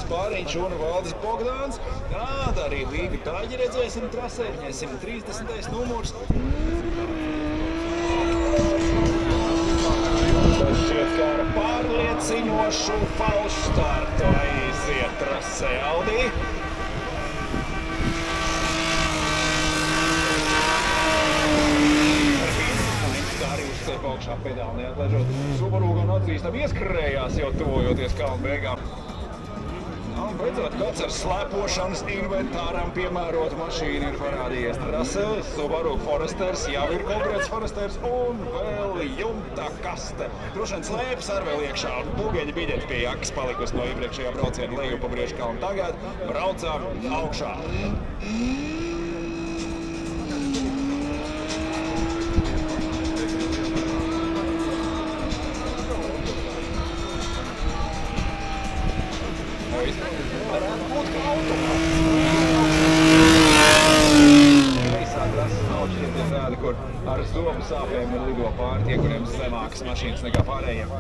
Spāriņš un Valdis Bogdāns. Tāda arī Līga Tāģi redzēsim trasē, viņai 130. numurs. Tas šķiet kā ar pārliecinošu falšu startu aiziet trasē Audi. Augšā pedāli neatlaižot. Subaru gan atzīstam ieskrējās jau tuvojoties kalnu beigām. Un beidzot, kāds ar slēpošanas inventāram piemērotu mašīnu ir parādījies trasē. Subaru Foresters jau ir konkrēts Foresters un vēl jumta kaste. Droši vien slēpes ar vēl iekšā un bugeņa biļeti pie jakas palikusi no iepriekšējā brauciena leju pa Brieškalnu. Tagad braucām augšā. Varētu būt kā automāts. Visā trases naučiem ir tādi, kur ar zobu sāpēm ir lido pāri tie, kuriem zemākas mašīnas nekā pārējiem.